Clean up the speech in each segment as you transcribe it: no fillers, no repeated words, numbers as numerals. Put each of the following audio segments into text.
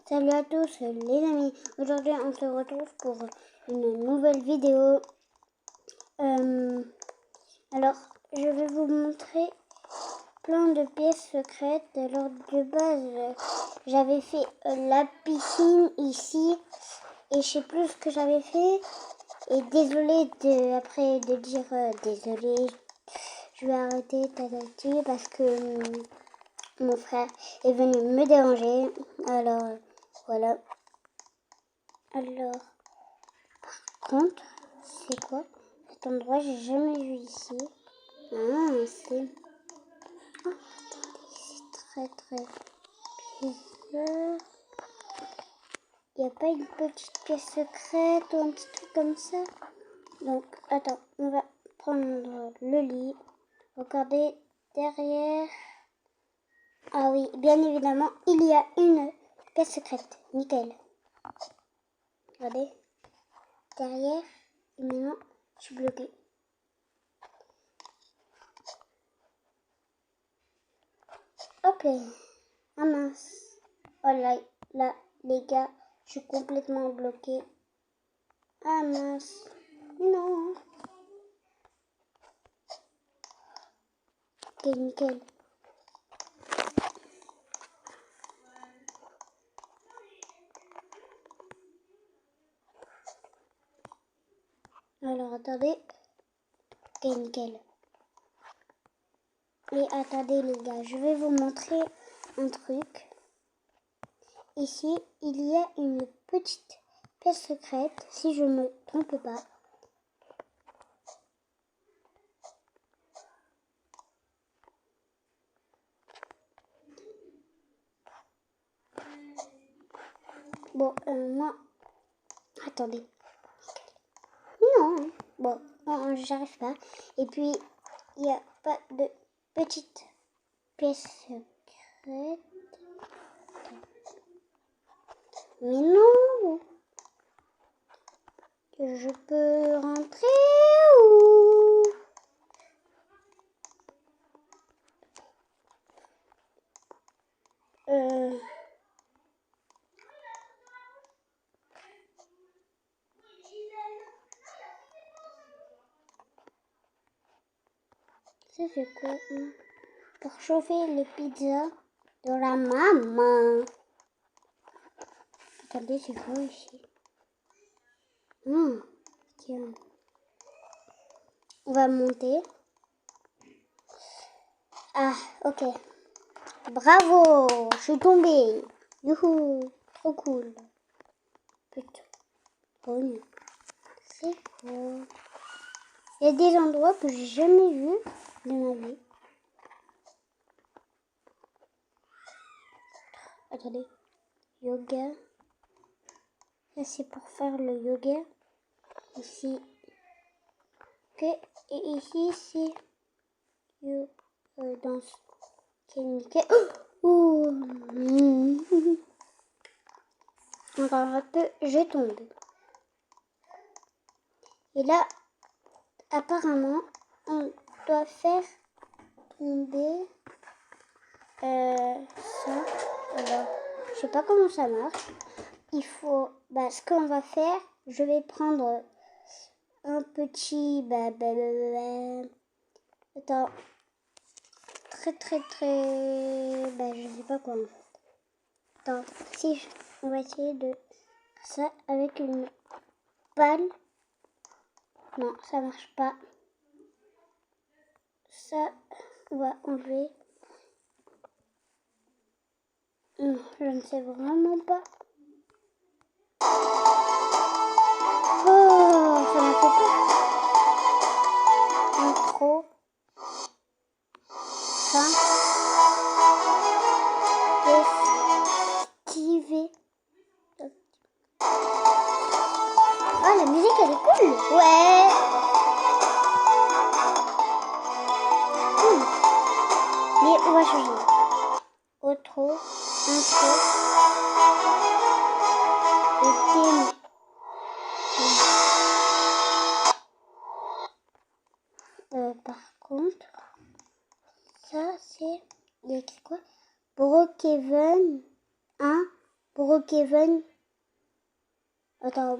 Salut à tous les amis, aujourd'hui on se retrouve pour une nouvelle vidéo. Alors je vais vous montrer plein de pièces secrètes. Alors de base j'avais fait la piscine ici et je sais plus ce que j'avais fait. Et désolé après de dire désolé, je vais arrêter parce que mon frère est venu me déranger. Alors voilà. Alors, par contre, c'est quoi cet endroit? J'ai jamais vu ici. Ah, c'est... Oh, attendez, c'est très bizarre. Il n'y a pas une petite pièce secrète ou un petit truc comme ça? Donc, attends, on va prendre le lit. Regardez derrière. Ah oui, bien évidemment, il y a une pièce secrète. Nickel. Regardez. Derrière. Et maintenant, je suis bloquée. Hop là. Ah mince. Oh là, les gars, je suis complètement bloquée. Ah mince. Non. Ok, nickel. Alors, attendez. Ok, nickel. Et attendez, les gars, je vais vous montrer un truc. Ici, il y a une petite pièce secrète, si je ne me trompe pas. Bon, moi... Attendez. Non. Bon, non, j'arrive pas. Et puis, il n'y a pas de petite pièce secrète. Mais non. Je peux rentrer où? Ça c'est quoi? Pour chauffer les pizzas de la maman. Attendez, c'est quoi ici? Tiens. On va monter. Ah, ok. Bravo, je suis tombée. Youhou, trop cool. Putain, bonne. C'est quoi? Il y a des endroits que j'ai jamais vus de ma vie. Attendez, yoga. Ça c'est pour faire le yoga. Ici. Ok, et ici c'est danse. Ok, nickel. Oh, encore un peu, je tombe. Et là, apparemment, on doit faire tomber ça. Alors, je sais pas comment ça marche. Il faut, ce qu'on va faire, je vais prendre un petit, attends, très, je sais pas quoi en fait. Attends, on va essayer de ça avec une balle. Non, ça marche pas. Ça, on va enlever. Non, je ne sais vraiment pas. Oh, ça m'a fait peur. Intro. Ça. Esquiver. Ah, la musique, elle est cool. Ouais. Mais on va changer. Outro. Intro. Et thème. Par contre, ça c'est... Il y a écrit quoi? Brookhaven 1, Brookhaven. Attends,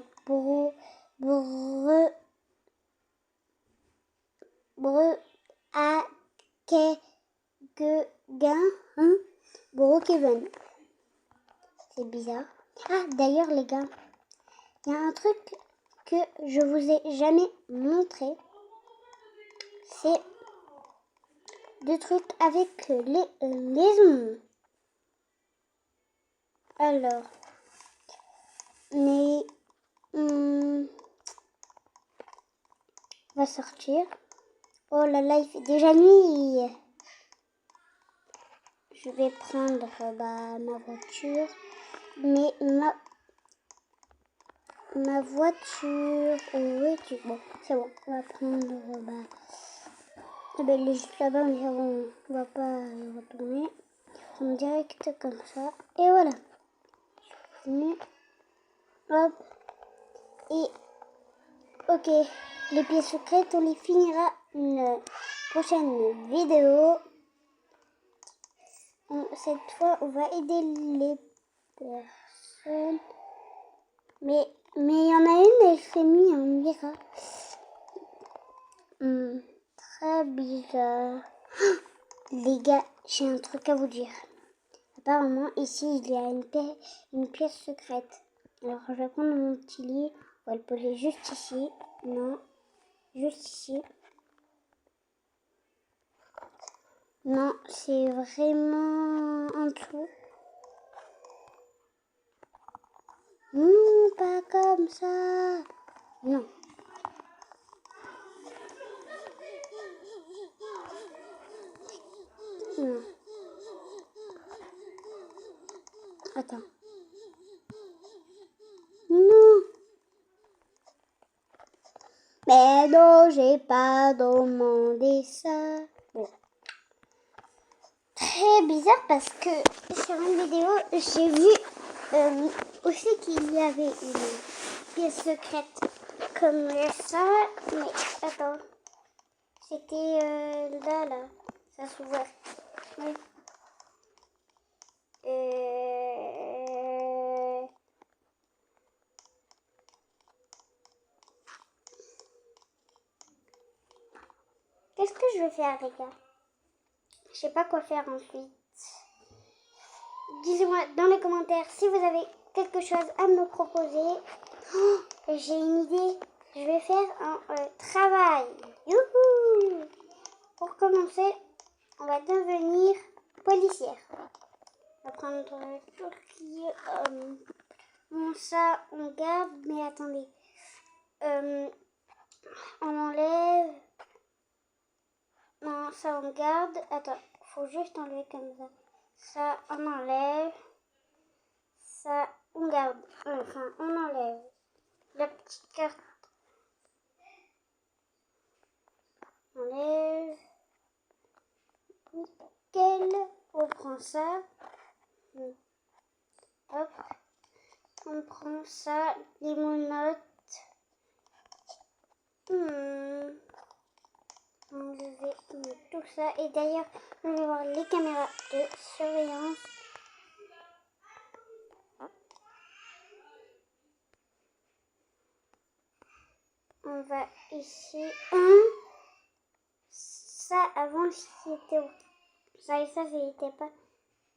Brookhaven. C'est bizarre. Ah, d'ailleurs, les gars, il y a un truc que je vous ai jamais montré. C'est deux trucs avec les maisons. Alors, mais on va sortir. Oh là là, il fait déjà nuit. Je vais prendre ma voiture. Mais ma voiture, où es-tu? Bon, c'est bon, on va prendre, elle est juste là-bas, mais on va pas y retourner. On direct comme ça, et voilà. Hop, et ok, les pièces secrètes, on les finira une prochaine vidéo. Cette fois, on va aider les personnes. Mais il y en a une, elle s'est mise en miracle. Très bizarre. Les gars, j'ai un truc à vous dire. Apparemment, ici, il y a une pièce secrète. Alors, je vais prendre mon petit lit. On va le poser juste ici. Non, juste ici. Non, c'est vraiment en dessous. Non, pas comme ça. Non. Non. Attends. Non. Mais non, j'ai pas demandé ça. Bon. Très bizarre parce que sur une vidéo, j'ai vu aussi qu'il y avait une pièce secrète comme ça. Mais attends. C'était là. Ça s'ouvre. Oui. Qu'est-ce que je vais faire, les gars? Je sais pas quoi faire ensuite. Dites-moi dans les commentaires si vous avez quelque chose à me proposer. Oh, j'ai une idée. Je vais faire un travail. Youhou! Pour commencer, on va devenir policière. On va prendre tout ce qui est... bon, ça, on garde. Mais attendez. On enlève... Non, ça on garde. Attends, faut juste enlever comme ça. Ça on enlève. Ça on garde. Enfin, on enlève la petite carte. On enlève. Nickel. On prend ça. Hop. On prend ça. Les monotes. Enlever tout ça. Et d'ailleurs, on va voir les caméras de surveillance. On va ici. Ça, avant, c'était... Ça et ça, c'était pas...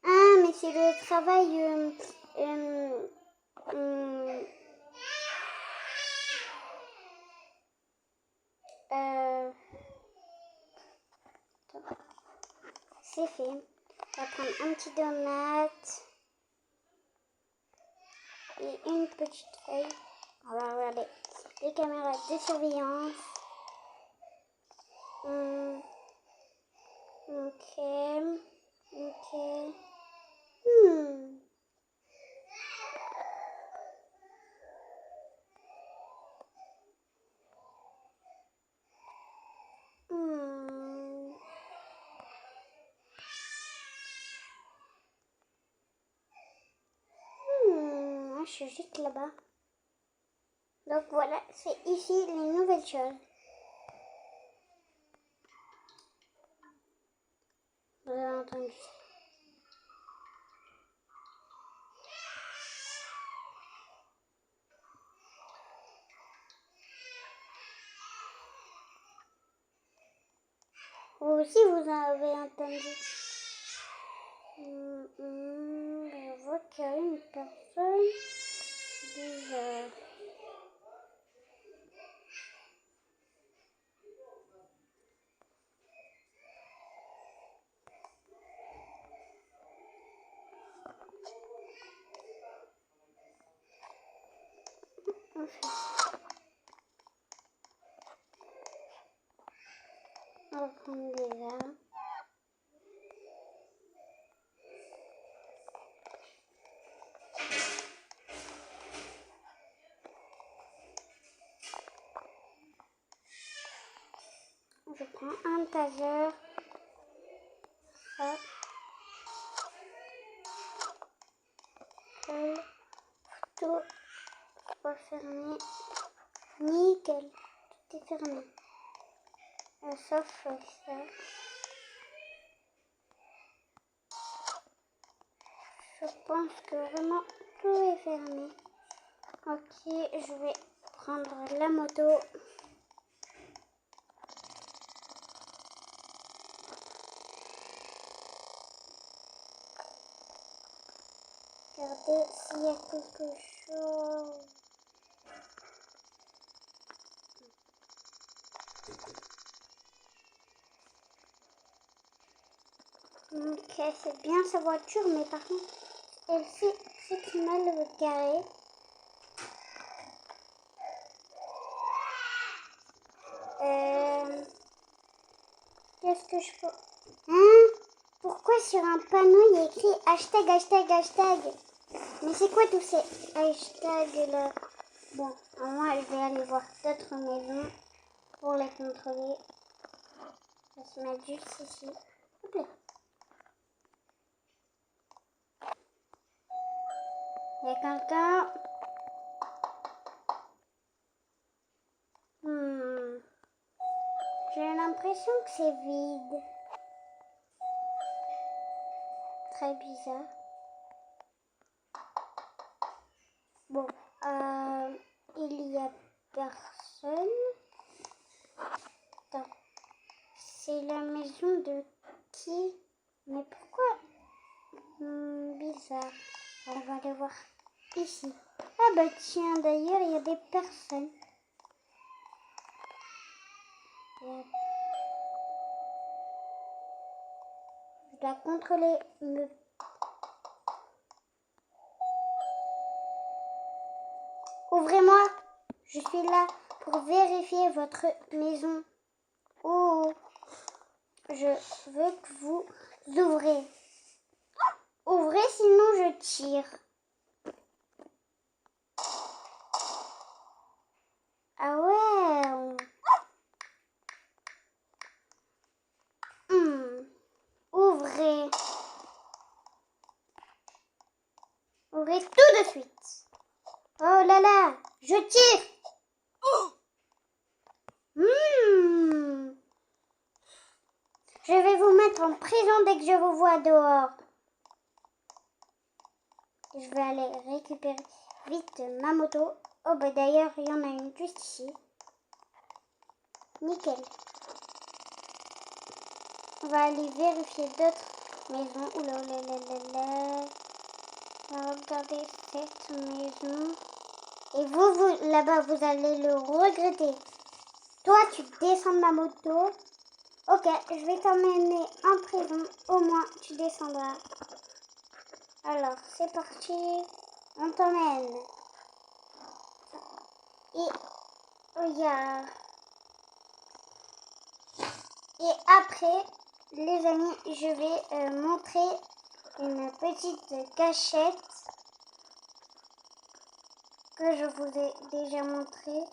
Ah, mais c'est le travail... c'est fait. On va prendre un petit donut. Et une petite feuille. On va regarder les caméras de surveillance. Ok. Je suis juste là-bas. Donc voilà, c'est ici les nouvelles choses. Vous avez entendu ça? Vous aussi, vous avez entendu. Je vois qu'il y a une personne bizarre. On va prendre des armes. Je prends un taser. Ça. Tout refermé. Nickel. Tout est fermé. Sauf ça. Je pense que vraiment tout est fermé. Ok, je vais prendre la moto. Regardez s'il y a quelque chose. Ok, c'est bien sa voiture, mais par contre, elle fait très mal garée. Qu'est-ce que je peux... Hein? Pourquoi sur un panneau il y a écrit hashtag, hashtag, hashtag? Mais c'est quoi tous ces hashtags là? Bon, moi je vais aller voir d'autres maisons pour les contrôler. Je vais se mettre juste ici. Hop là. Il y a quelqu'un. J'ai l'impression que c'est vide. Très bizarre. Bon, il y a personne. Attends. C'est la maison de qui? Mais pourquoi? Bizarre. On va aller voir ici. Ah bah tiens, d'ailleurs, il y a des personnes. Je dois contrôler le... Ouvrez-moi. Je suis là pour vérifier votre maison. Oh, je veux que vous ouvrez. Ouvrez, sinon je tire. Ah ouais. Ouvrez. Ouvrez tout de suite. Oh là là, je tire. Je vais vous mettre en prison dès que je vous vois dehors. Je vais aller récupérer vite ma moto. Oh bah d'ailleurs, il y en a une juste ici. Nickel. On va aller vérifier d'autres maisons. Oula, oula, oula, oula. On va regarder cette maison. Et vous là-bas, vous allez le regretter. Toi, tu descends de ma moto. Ok, je vais t'emmener en prison. Au moins, tu descendras. Alors, c'est parti. On t'emmène. Et regarde. Et après, les amis, je vais montrer une petite cachette que je vous ai déjà montrée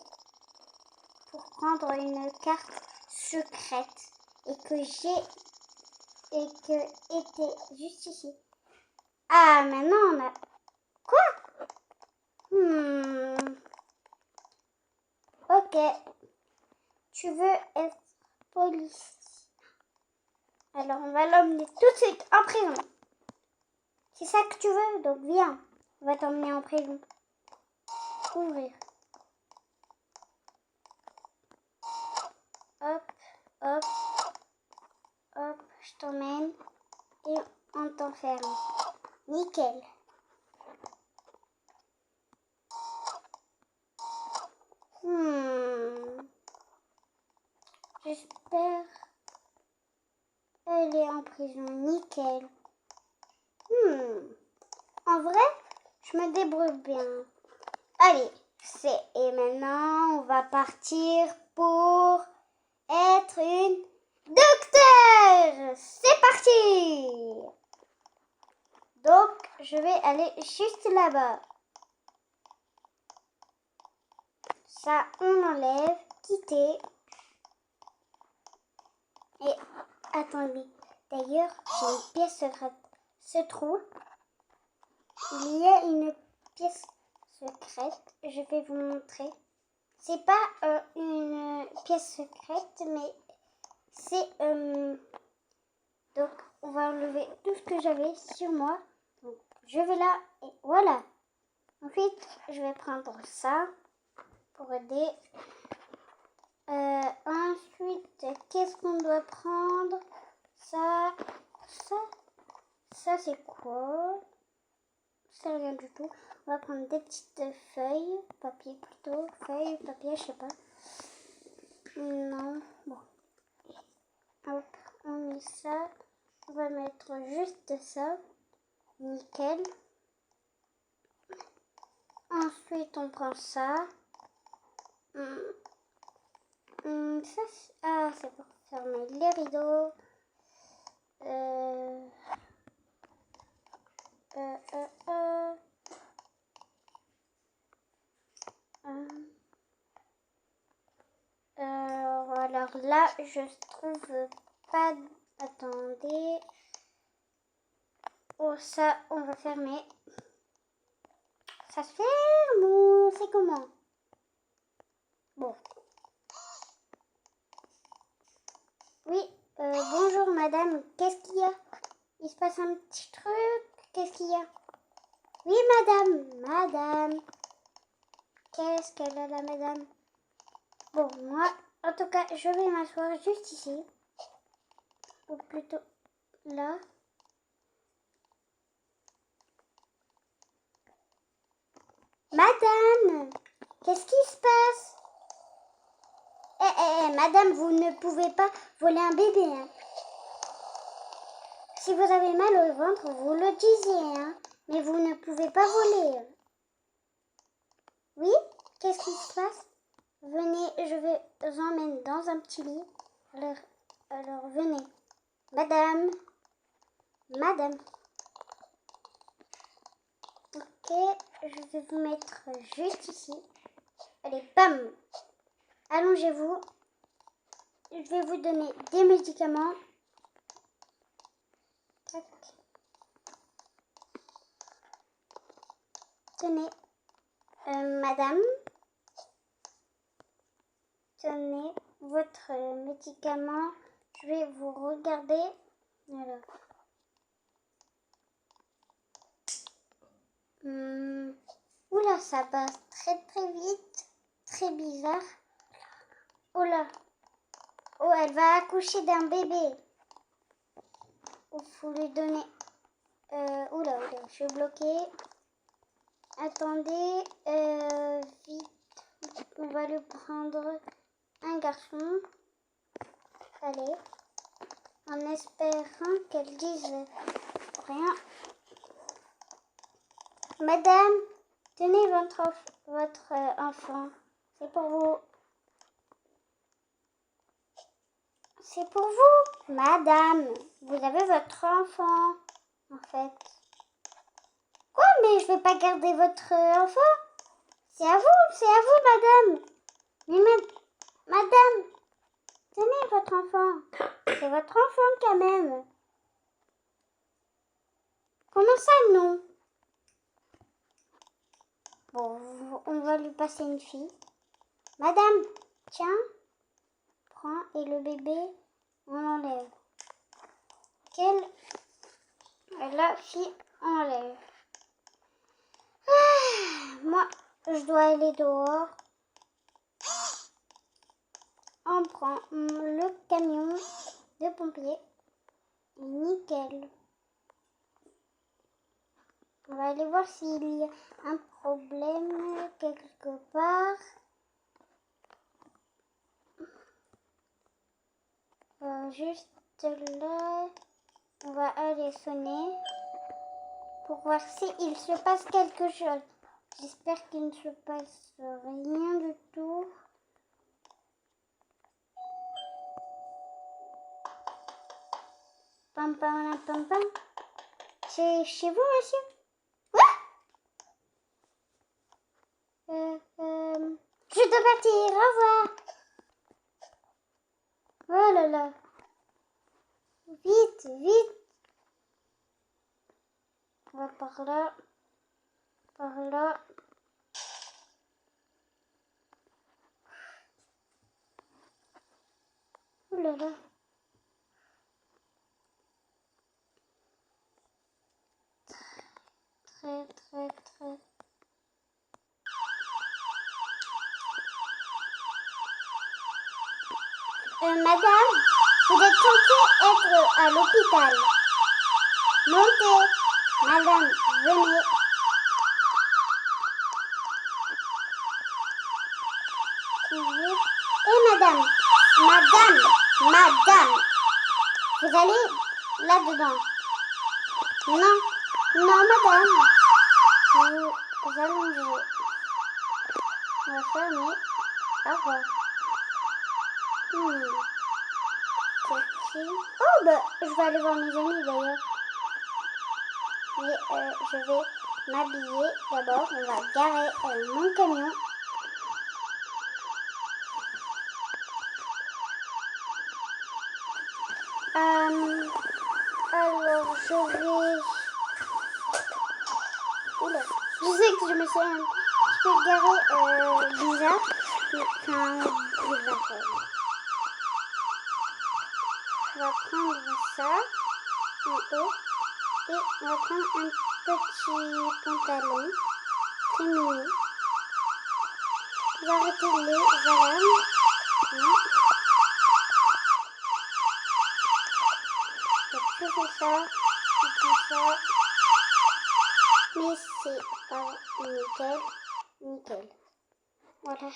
pour prendre une carte secrète et que était juste ici. Ah, maintenant on a... Quoi? Ok. Tu veux être policier? Alors on va l'emmener tout de suite en prison. C'est ça que tu veux? Donc viens. On va t'emmener en prison. Ouvrir. Hop, hop. hop, je t'emmène et on t'enferme. Nickel. J'espère elle est en prison. Nickel. En vrai, je me débrouille bien. Allez, et maintenant, on va partir pour être une docteur. C'est parti. Donc, je vais aller juste là-bas. Ça, on enlève. Quitter. Et attendez. D'ailleurs, j'ai une pièce secrète. Ce trou, il y a une pièce secrète. Je vais vous montrer. C'est pas une pièce secrète, mais c'est... donc, on va enlever tout ce que j'avais sur moi. Donc, je vais là et voilà. Ensuite, je vais prendre ça pour aider. Ensuite, qu'est-ce qu'on doit prendre? Ça c'est quoi? Ça rien du tout. On va prendre des petites feuilles, papier plutôt, feuilles, papier, je sais pas. Non, bon. Hop, on met ça. On va mettre juste ça. Nickel. Ensuite, on prend ça. Ça c'est pour fermer les rideaux. Alors là, je trouve pas. Attendez. Oh, ça, on va fermer. Ça se ferme ou c'est comment? Bon. Oui, bonjour madame. Qu'est-ce qu'il y a? Il se passe un petit truc. Qu'est-ce qu'il y a? Oui, madame. Qu'est-ce qu'elle a, la madame? Bon, moi, en tout cas, je vais m'asseoir juste ici. Ou plutôt là. Madame, qu'est-ce qui se passe? Madame, vous ne pouvez pas voler un bébé, hein. Si vous avez mal au ventre, vous le disiez, hein. Mais vous ne pouvez pas voler. Oui? Qu'est-ce qui se passe? Venez, je vais vous emmener dans un petit lit. Alors venez. Madame. Ok, je vais vous mettre juste ici. Allez, bam! Allongez-vous. Je vais vous donner des médicaments. Tac. Tenez. Madame. Tenez votre médicament. Je vais vous regarder. Alors. Oula, ça passe très vite. Très bizarre. Oh là. Oh, elle va accoucher d'un bébé. Il faut lui donner... Oula, je suis bloquée. Attendez. Vite. On va lui prendre un garçon. Allez. En espérant qu'elle dise rien. Madame, tenez votre enfant. C'est pour vous. C'est pour vous, madame. Vous avez votre enfant, en fait. Quoi? Mais je vais pas garder votre enfant. C'est à vous, madame. Mais madame, tenez votre enfant. C'est votre enfant quand même. Comment ça, non? Bon, on va lui passer une fille. Madame, tiens, prends et le bébé, on l'enlève. La fille, on enlève. Moi, je dois aller dehors. On prend le camion de pompiers. Nickel. On va aller voir s'il y a un problème quelque part. Juste là, on va aller sonner pour voir s'il se passe quelque chose. J'espère qu'il ne se passe rien du tout. Pam pam pam pam. C'est chez vous, monsieur? Je dois partir, au revoir. Oh là là. Vite, vite. On va par là. Par là. Oh là là. Très. Madame, vous êtes censée être à l'hôpital. Montez. Madame, venez. Et madame, vous allez là-dedans. Non, madame. Vous allongez. On va fermer. Au revoir. Oh, bah, je vais aller voir mes amis d'ailleurs. Mais je vais m'habiller d'abord. On va garer mon camion. Alors, je vais... Oula, je sais que je me suis un petit peu garée bizarre. Enfin, bizarre. On va prendre ça en haut et on va prendre un petit pantalon très mini. On va arrêter les alarmes. Non. Je fais ça, je prends ça. Mais c'est pas nickel. Voilà.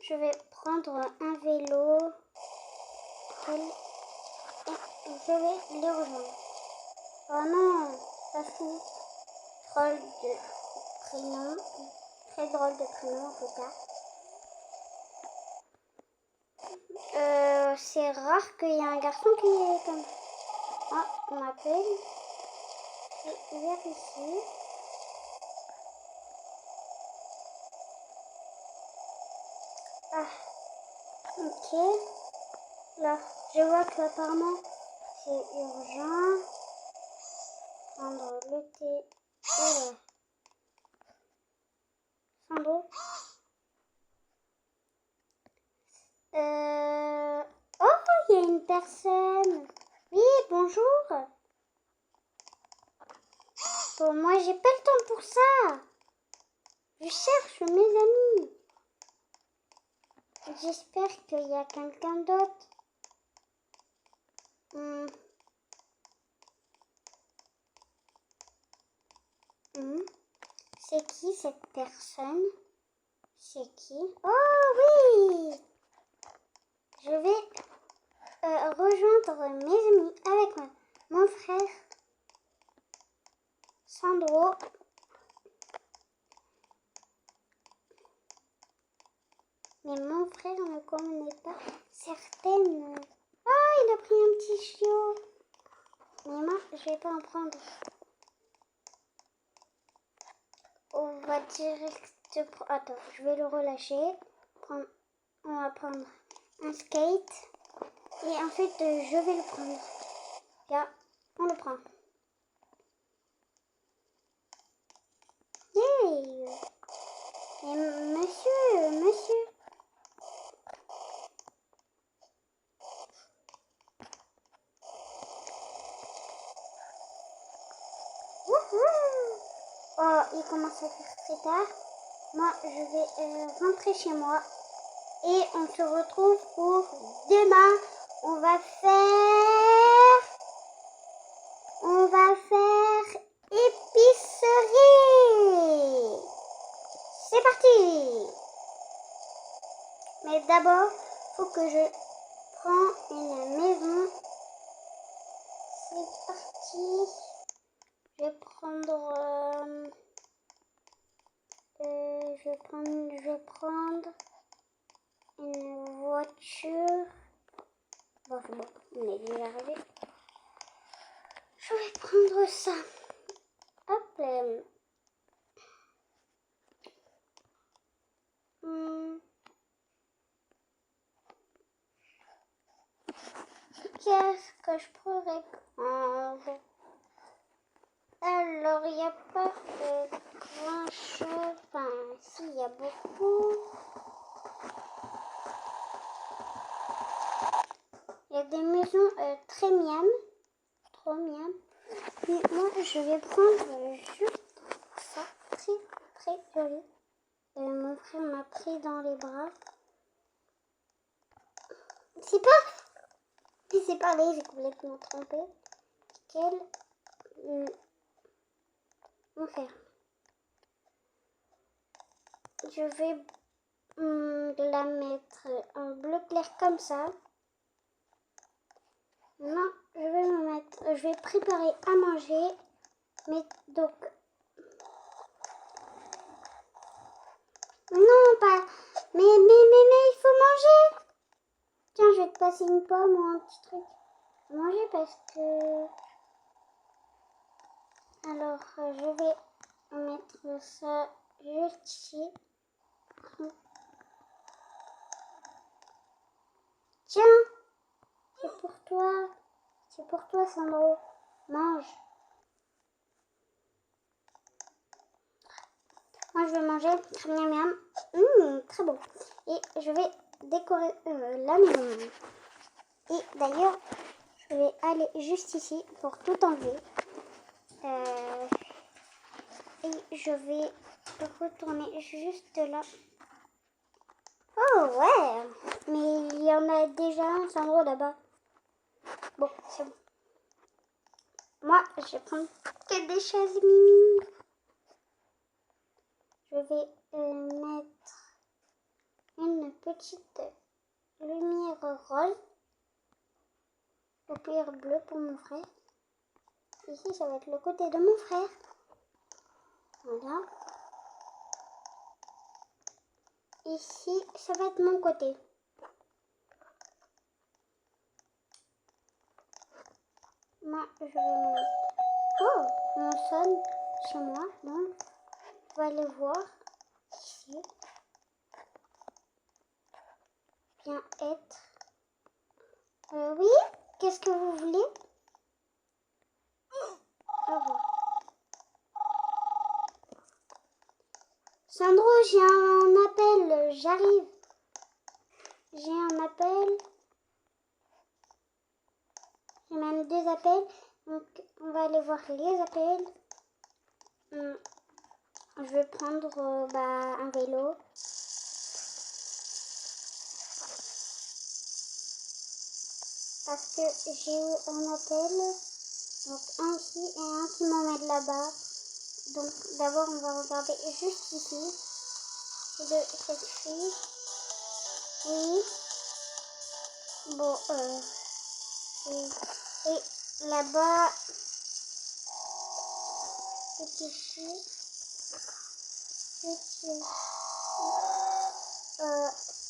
Je vais prendre un vélo. Et je vais les rejoindre. Oh non, ça fout. Drôle de prénom. Très drôle de prénom en tout cas. C'est rare qu'il y ait un garçon qui est comme ça. Ah, on m'appelle. Je vérifie. Ah, ok. Là, je vois qu'apparemment c'est urgent. Prendre le thé. Voilà. Sandro. Oh, il y a une personne. Oui, bonjour. Bon, moi, j'ai pas le temps pour ça. Je cherche mes amis. J'espère qu'il y a quelqu'un d'autre. C'est qui cette personne? C'est qui? Oh oui! Je vais rejoindre mes amis avec moi. Mon frère Sandro. Mais mon frère ne connaît pas certaines. Ah, il a pris un petit chiot. Mais moi, je vais pas en prendre. On va direct... Attends, je vais le relâcher. On va prendre un skate. Et en fait, je vais le prendre. Là, on le prend. Yay! Et monsieur. Oh, il commence à faire très tard. Moi, je vais rentrer chez moi. Et on se retrouve pour demain. On va faire on va faire épicerie. C'est parti. Mais d'abord, faut que je prends une maison. C'est parti. Je vais prendre une voiture. Bon, c'est bon, on est déjà arrivé. Je vais prendre ça. Hop. Qu'est-ce que je pourrais prendre? Alors, il n'y a pas de grand-chose. Enfin, si, il y a beaucoup. Il y a des maisons très miam. Trop miam. Mais moi, je vais prendre juste ça. Très, très joli. Mon frère m'a pris dans les bras. C'est pas... C'est pareil, j'ai complètement trompé. Quel... Mon frère. Je vais la mettre en bleu clair comme ça. Non, je vais préparer à manger. Mais donc... Non, pas... Mais, il faut manger. Tiens, je vais te passer une pomme ou un petit truc. Manger parce que... Alors, je vais mettre ça juste ici. Tiens, c'est pour toi. C'est pour toi, Sandro. Mange. Moi, je vais manger. Miam, miam. Très bon. Et je vais décorer la maison. Et d'ailleurs, je vais aller juste ici pour tout enlever. Et je vais retourner juste là. Oh ouais, mais il y en a déjà un, Sandro, là-bas. Bon, c'est bon. Moi, je vais prendre que des chaises mimi. Je vais mettre une petite lumière rose. Au pire bleu pour mon frère. Ici, ça va être le côté de mon frère. Voilà. Ici, ça va être mon côté. Moi, je vais mettre... Oh, on sonne chez moi. Donc, on va aller voir ici. Bien être. Oui, qu'est-ce que vous voulez? Au revoir. Sandro, j'ai un appel, j'arrive. J'ai un appel. J'ai même 2 appels. Donc, on va aller voir les appels. Je vais prendre un vélo. Parce que j'ai eu un appel. Donc, un ici et un qui m'emmène là-bas. Donc, d'abord, on va regarder juste ici. C'est de cette fille. Oui. Bon, et là-bas, c'est ici.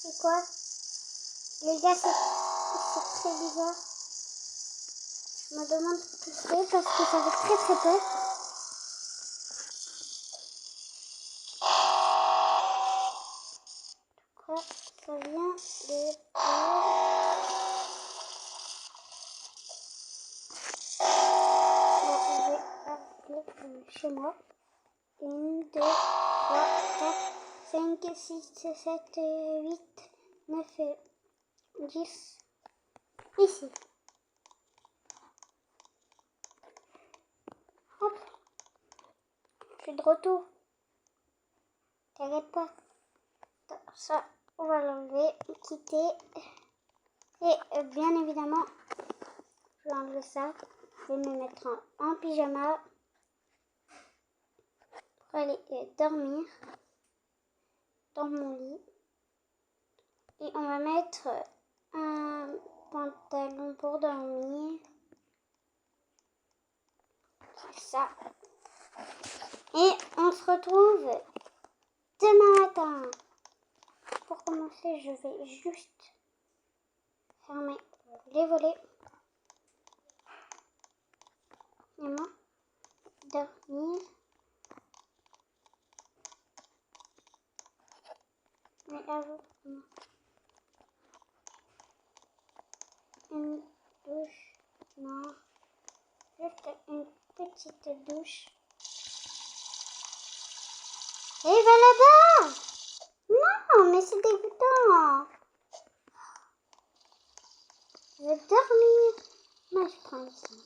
C'est quoi? Les gars, c'est très bizarre. Je me demande ce que c'est parce que ça fait très très peur. Quoi? Ça vient de... Chez moi. 1, 2, 3, 4, 5, 6, 7, 8, 9, 10. Ici. Hop. Je suis de retour. T'inquiète pas. Ça, on va l'enlever, quitter. Et bien évidemment, je vais enlever ça. je vais me mettre en pyjama pour aller dormir dans mon lit. Et on va mettre un pantalon pour dormir. C'est ça. Et on se retrouve demain matin. Pour commencer, je vais juste fermer les volets. Et moi, dormir. Mais avant, une douche, non, juste une petite douche. Et va là-bas! Non, mais c'est dégoûtant. Je veux dormir. Moi, je prends ici.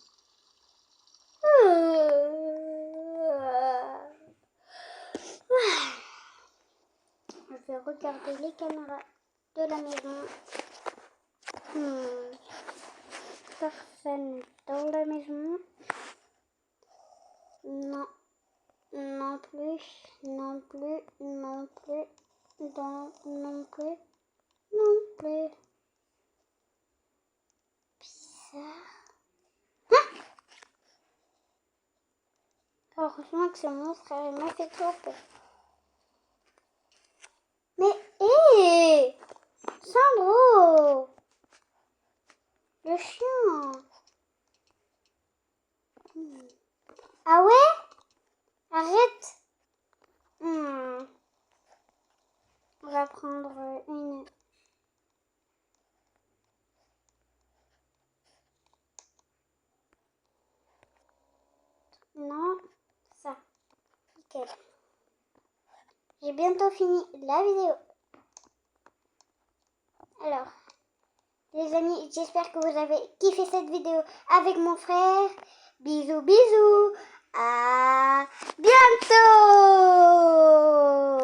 Je vais regarder les caméras de la maison. Personne dans la maison. Non. Non plus. Non plus. Non plus. Non plus. Non plus. Bizarre. Ah! Heureusement que c'est mon frère, il m'a fait trop peur. Mais, hé! Sandro! Le chien! Ah ouais? Arrête! On va prendre une... Non, ça. Nickel. J'ai bientôt fini la vidéo. Alors, les amis, j'espère que vous avez kiffé cette vidéo avec mon frère. Bisous, bisous. À bientôt!